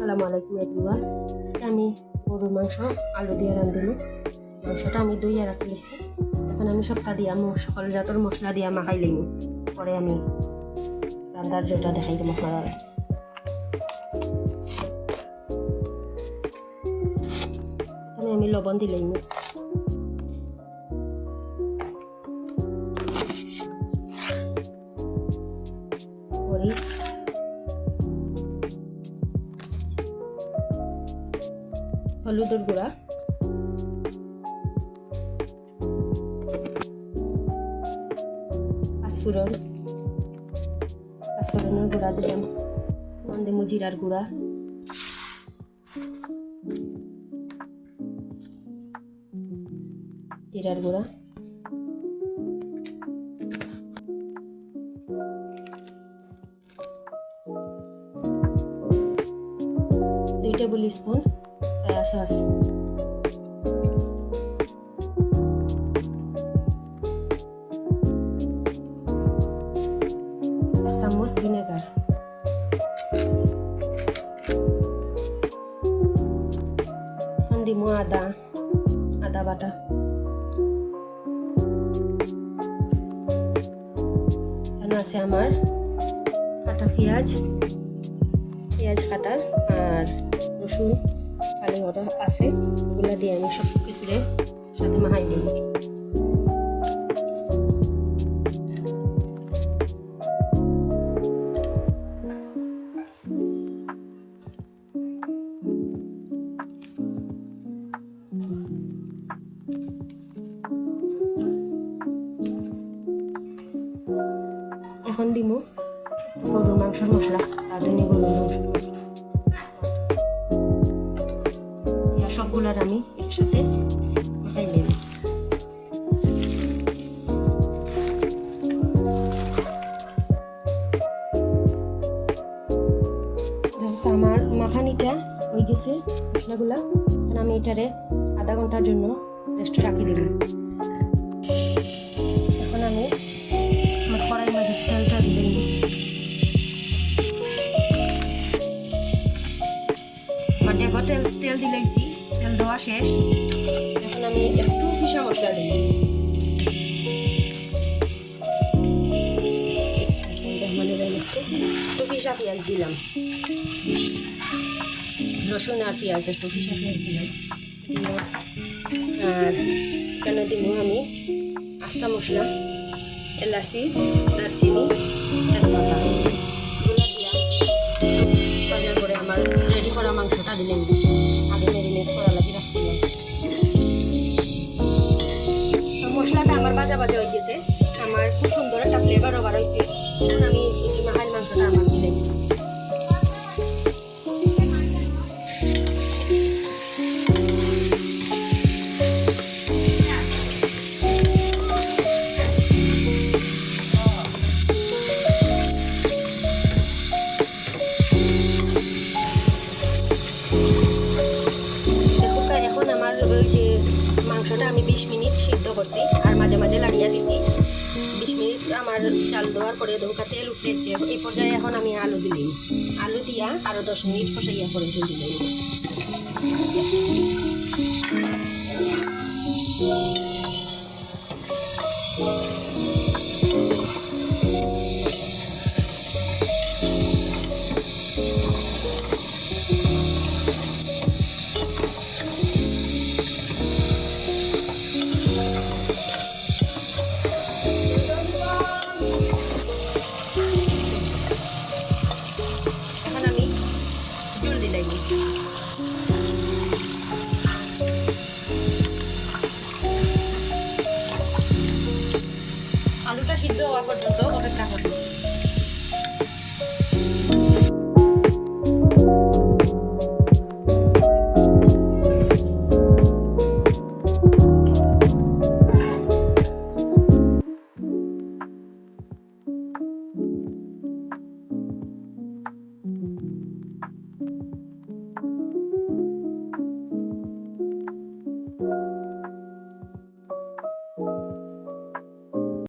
আসসালামু আলাইকুম এভরিওয়ান। আজকে আমি গরুর মাংস আলু দিয়ে রাঁধিব। মাংসটা আমি দইয়া রাখতেছি। এখন আমি সবটা দিয়া সকল জাতের মশলা দিয়া মাখাই লইব। পরে আমি রান্নার যেটা দেখাই দেবো আপনারা। আমি লবণ দিলেই মরিচ, হলুদের গুঁড়া, পাঁচফোড়নের গুঁড়া দিলাম, দিমু জিরার গুঁড়া, দুই টেবিল স্পুন সয়া সস, এক চামচ ভিনেগার, এখন দিমু আদা বাটা, এখানে আছে আমার কাটা পেঁয়াজ কাটা আর রসুন কালি ওটা আছে, ওগুলো দিয়ে আমি সব কিছুরে সাথে মাখাই দিব। এখন দিব গরুর মাংসের মশলা, রাঁধুনি গরুর মাংস সবগুলার আমি একসাথে মাখাই নেব। আমার মাখানিটা হয়ে গেছে মশলাগুলা, এখন আমি এটারে আধা ঘন্টার জন্য রেস্ট রাখি দেব। এখন আমি আমার কড়াই মাঝে তেলটা দিলেই তেল দিলাইছি, তেল দেওয়া শেষ। এখন আমি একটু ফিসা মশলা দিই, একটু ফিসা পেঁয়াজ দিলাম, রসুন আর পেঁয়াজ একটু ফিসা পেঁয়াজ দিলাম। আর এখানে দিব আমি আস্তা মশলা, এলাচি, দারচিনি, তেজপাতা, এগুলো দিয়া বাজার করে আমার রেডি করা মাংসটা দিলেন। আগে মেরিনেট করা লাগে রাখছিলাম। মশলাটা আমার ভাজা হয়ে গেছে, আমার খুব সুন্দর একটা ফ্লেভারও বার হয়েছে। এখন আমি এই যে মাখাইল মাংসটা আমার দিলেন। মাংসটা আমি 20 মিনিট সিদ্ধ করছি আর মাঝে মাঝে লাড়িয়ে দিছি। 20 মিনিট আমার চাল দেওয়ার পরে ধোকা তেল উঠেছে। এই পর্যায়ে এখন আমি আলু দিলাম, আলু দিয়া আরো 10 মিনিট কষাইয়া পরে জল দিলাম।